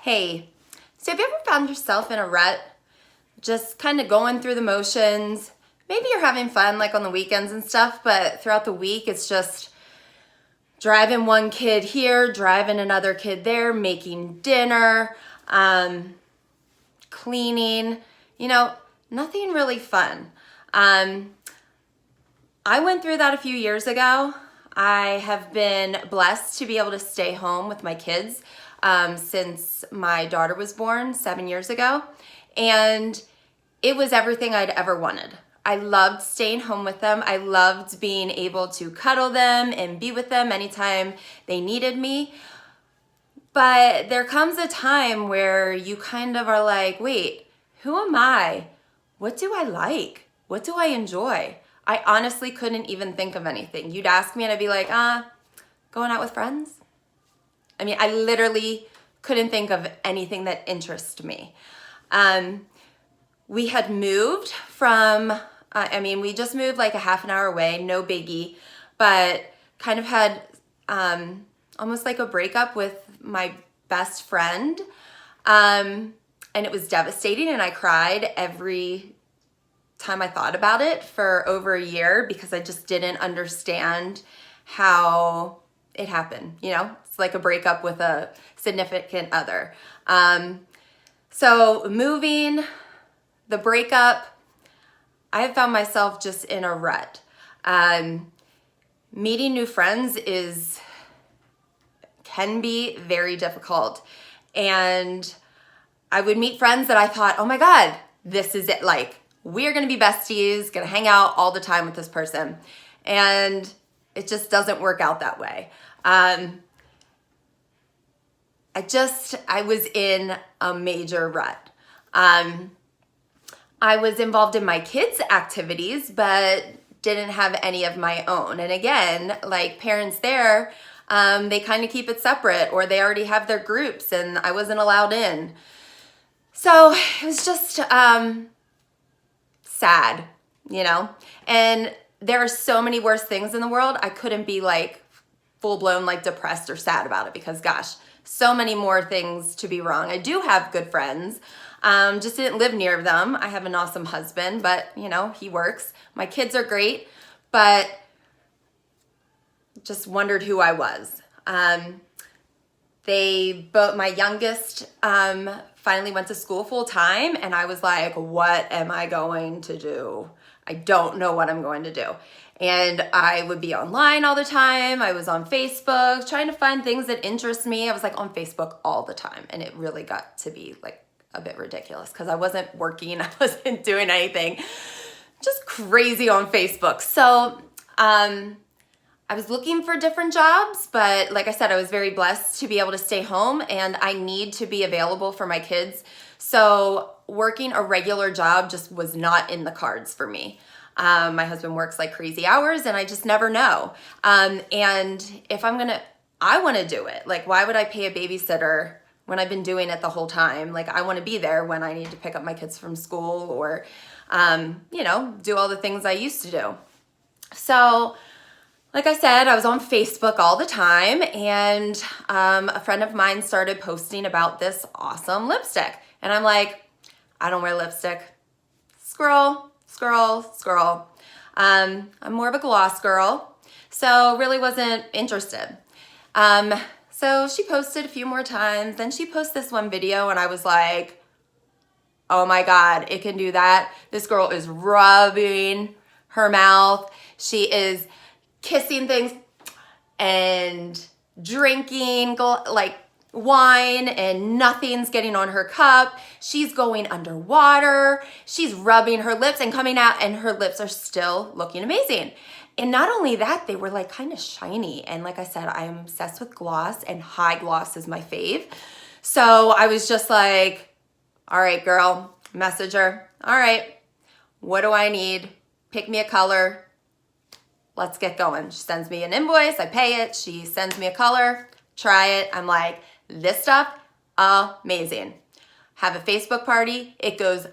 Hey, so have you ever found yourself in a rut? Just kind of going through the motions? Maybe you're having fun like on the weekends and stuff, but throughout the week it's just driving one kid here, driving another kid there, making dinner, cleaning, you know, nothing really fun. I went through that a few years ago. I have been blessed to be able to stay home with my kids since my daughter was born 7 years ago. And it was everything I'd ever wanted. I loved staying home with them. I loved being able to cuddle them and be with them anytime they needed me. But there comes a time where you kind of are like, wait, who am I? What do I like? What do I enjoy? I honestly couldn't even think of anything. You'd ask me and I'd be like, going out with friends? I mean, I literally couldn't think of anything that interested me. We had moved from, we just moved like a half an hour away, no biggie, but kind of had almost like a breakup with my best friend. And it was devastating, and I cried every time I thought about it for over a year because I just didn't understand how it happened. You know, it's like a breakup with a significant other. So moving, the breakup, I have found myself just in a rut. Meeting new friends can be very difficult. And I would meet friends that I thought, oh my God, this is it. Like, we're gonna be besties, gonna hang out all the time with this person. And it just doesn't work out that way. I was in a major rut. I was involved in my kids' activities, but didn't have any of my own. And again, like parents there, they kind of keep it separate, or they already have their groups and I wasn't allowed in. So it was just sad, you know? And there are so many worse things in the world. I couldn't be like full-blown like depressed or sad about it because gosh, so many more things to be wrong. I do have good friends. Just didn't live near them. I have an awesome husband, but you know, he works. My kids are great, but just wondered who I was. My youngest finally went to school full time, and I was like, what am I going to do? I don't know what I'm going to do. And I would be online all the time. I was on Facebook trying to find things that interest me. I was like on Facebook all the time, and it really got to be like a bit ridiculous because I wasn't working. I wasn't doing anything. Just crazy on Facebook. So I was looking for different jobs, but like I said, I was very blessed to be able to stay home, and I need to be available for my kids. So working a regular job just was not in the cards for me. My husband works like crazy hours, and I just never know. And if I want to do it. Like, why would I pay a babysitter when I've been doing it the whole time? Like, I want to be there when I need to pick up my kids from school or, do all the things I used to do. So like I said, I was on Facebook all the time, and a friend of mine started posting about this awesome lipstick. And I'm like, I don't wear lipstick. Scroll, scroll, scroll. I'm more of a gloss girl, so really wasn't interested. So she posted a few more times. Then she posted this one video, and I was like, oh my God, it can do that. This girl is rubbing her mouth. She is kissing things and drinking like wine, and nothing's getting on her cup. She's going underwater. She's rubbing her lips and coming out, and her lips are still looking amazing. And not only that, they were like kind of shiny. And like I said, I'm obsessed with gloss, and high gloss is my fave. So I was just like, all right, girl, message her. All right, what do I need? Pick me a color. Let's get going. She sends me an invoice. I pay it. She sends me a color. Try it. I'm like, this stuff, amazing. Have a Facebook party. It goes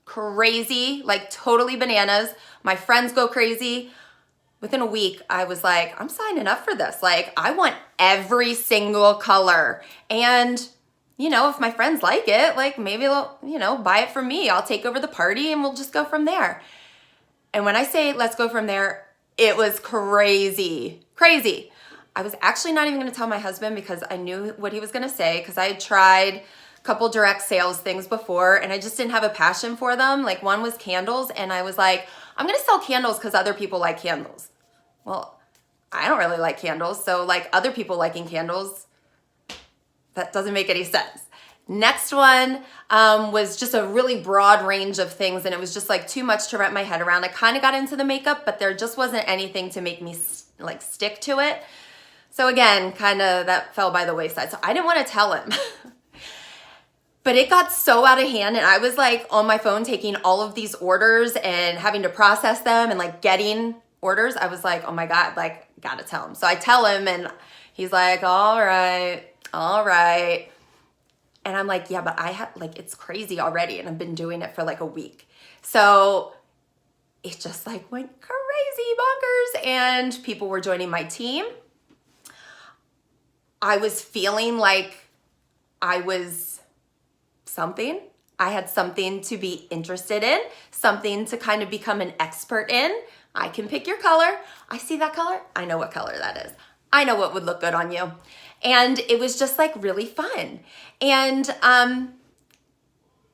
crazy, like totally bananas. My friends go crazy. Within a week, I was like, I'm signing up for this. Like, I want every single color. And, you know, if my friends like it, like maybe they'll, you know, buy it from me. I'll take over the party and we'll just go from there. And when I say let's go from there, it was crazy, crazy. I was actually not even gonna tell my husband because I knew what he was gonna say, because I had tried a couple direct sales things before and I just didn't have a passion for them. Like one was candles, and I was like, I'm gonna sell candles because other people like candles. Well, I don't really like candles, so like other people liking candles, that doesn't make any sense. Next one was just a really broad range of things, and it was just like too much to wrap my head around. I kind of got into the makeup, but there just wasn't anything to make me like stick to it. So again, kind of that fell by the wayside. So I didn't want to tell him. But it got so out of hand, and I was like on my phone taking all of these orders and having to process them and like getting orders. I was like, oh my God, like gotta tell him. So I tell him and he's like, all right. And I'm like, yeah, but I have like, it's crazy already. And I've been doing it for like a week. So it just like went crazy bonkers, and people were joining my team. I was feeling like I was something. I had something to be interested in, something to kind of become an expert in. I can pick your color. I see that color. I know what color that is. I know what would look good on you. And it was just like really fun. And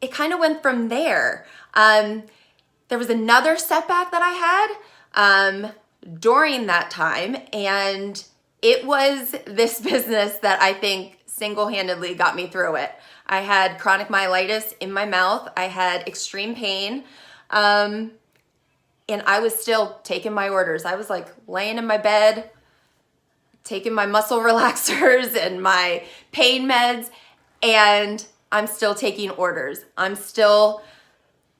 it kind of went from there. There was another setback that I had during that time, and it was this business that I think single-handedly got me through it. I had chronic myelitis in my mouth. I had extreme pain. And I was still taking my orders. I was like laying in my bed, taking my muscle relaxers and my pain meds, and I'm still taking orders. I'm still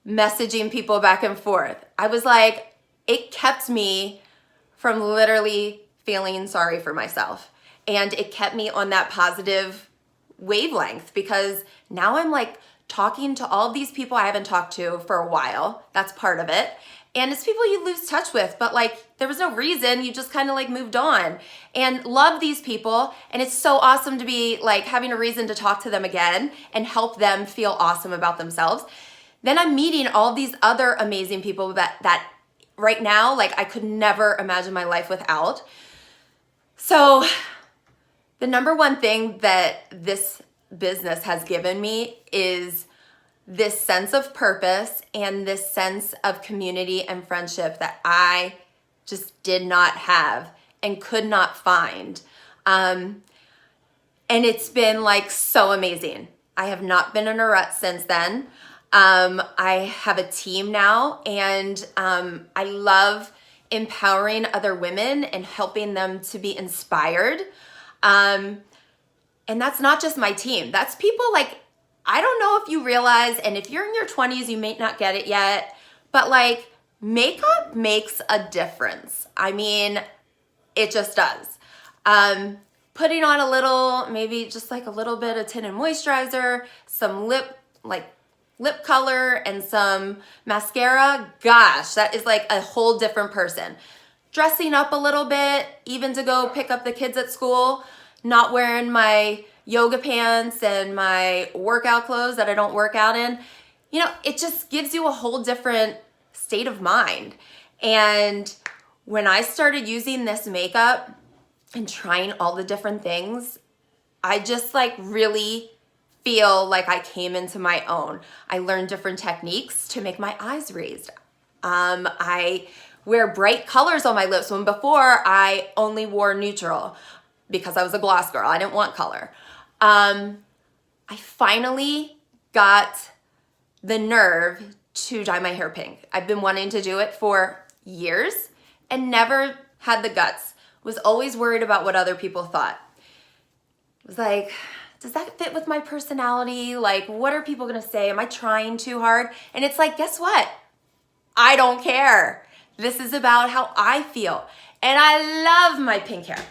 messaging people back and forth. I was like, it kept me from literally feeling sorry for myself. And it kept me on that positive wavelength, because now I'm like talking to all of these people I haven't talked to for a while. That's part of it. And it's people you lose touch with, but like there was no reason, you just kind of like moved on and love these people. And it's so awesome to be like having a reason to talk to them again and help them feel awesome about themselves. Then I'm meeting all these other amazing people that right now, like I could never imagine my life without. So the number one thing that this business has given me is this sense of purpose and this sense of community and friendship that I just did not have and could not find. And it's been like so amazing. I have not been in a rut since then. I have a team now, and I love empowering other women and helping them to be inspired. And that's not just my team. That's people like, I don't know if you realize, and if you're in your 20s, you may not get it yet, but like makeup makes a difference. I mean, it just does. Putting on a little, maybe just like a little bit of tinted moisturizer, some lip color, and some mascara, gosh, that is like a whole different person. Dressing up a little bit, even to go pick up the kids at school, not wearing my yoga pants and my workout clothes that I don't work out in. You know, it just gives you a whole different state of mind. And when I started using this makeup and trying all the different things, I just like really feel like I came into my own. I learned different techniques to make my eyes raised. I wear bright colors on my lips when before I only wore neutral because I was a gloss girl. I didn't want color. I finally got the nerve to dye my hair pink. I've been wanting to do it for years and never had the guts. Was always worried about what other people thought. It was like, does that fit with my personality? Like, what are people gonna say? Am I trying too hard? And it's like, guess what? I don't care. This is about how I feel. And I love my pink hair.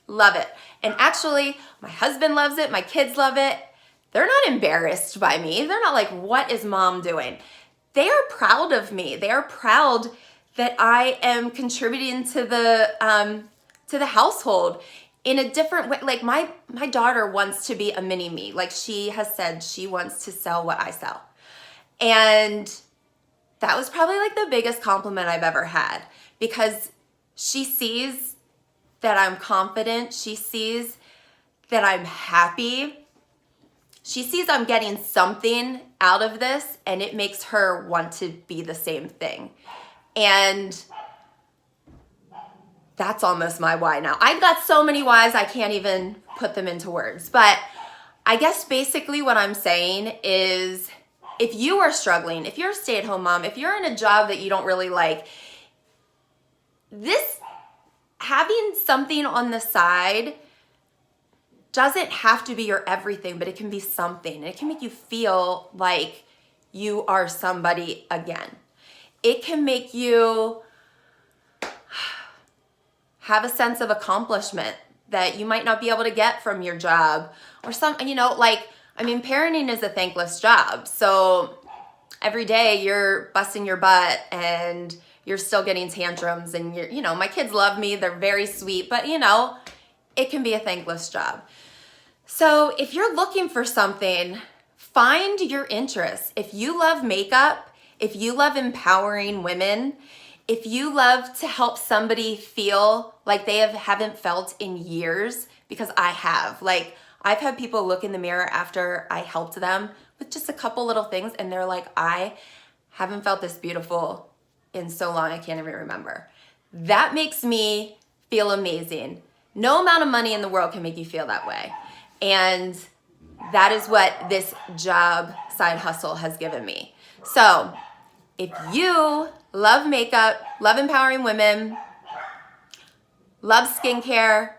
Love it. And actually, my husband loves it. My kids love it. They're not embarrassed by me. They're not like, what is mom doing? They are proud of me. They are proud that I am contributing to the household. in a different way. Like my daughter wants to be a mini me. Like she has said she wants to sell what I sell. And that was probably like the biggest compliment I've ever had, because she sees that I'm confident. She sees that I'm happy. She sees I'm getting something out of this, and it makes her want to be the same thing. And that's almost my why now. I've got so many whys, I can't even put them into words. But I guess basically what I'm saying is, if you are struggling, if you're a stay-at-home mom, if you're in a job that you don't really like, this having something on the side doesn't have to be your everything, but it can be something. And it can make you feel like you are somebody again. It can make you have a sense of accomplishment that you might not be able to get from your job, or parenting is a thankless job. So every day you're busting your butt and you're still getting tantrums, and my kids love me. They're very sweet, but it can be a thankless job. So if you're looking for something, find your interests. If you love makeup, if you love empowering women, if you love to help somebody feel like they haven't felt in years, because I have. Like, I've had people look in the mirror after I helped them with just a couple little things, and they're like, I haven't felt this beautiful in so long, I can't even remember. That makes me feel amazing. No amount of money in the world can make you feel that way. And that is what this job side hustle has given me. So if you love makeup, love empowering women, love skincare,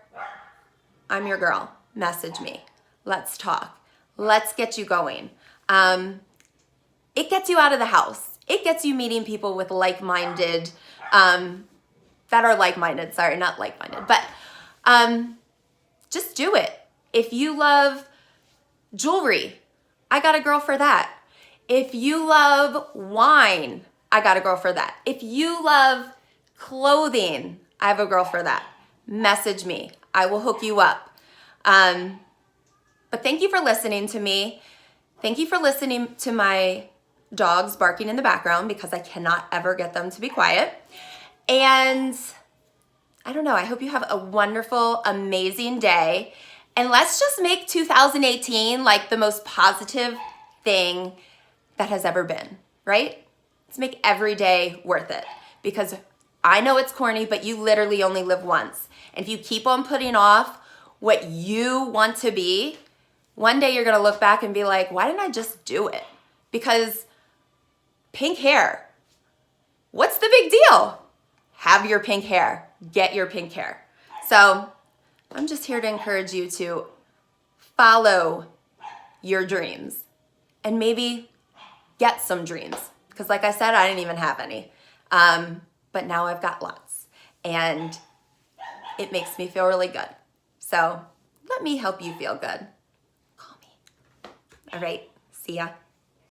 I'm your girl. Message me. Let's talk. Let's get you going. It gets you out of the house. It gets you meeting people with like-minded, that are like-minded. Sorry, not like-minded, but just do it. If you love jewelry, I got a girl for that. If you love wine, I got a girl for that. If you love clothing, I have a girl for that. Message me. I will hook you up. But thank you for listening to me. Thank you for listening to my dogs barking in the background, because I cannot ever get them to be quiet. And I don't know, I hope you have a wonderful, amazing day. And let's just make 2018 like the most positive thing that has ever been, right? Let's make every day worth it, because I know it's corny, but you literally only live once. And if you keep on putting off what you want to be, one day you're gonna look back and be like, why didn't I just do it? Because pink hair, what's the big deal? Have your pink hair, get your pink hair. So I'm just here to encourage you to follow your dreams and maybe get some dreams. Because like I said, I didn't even have any. But now I've got lots, and it makes me feel really good. So let me help you feel good. Call me. All right, see ya.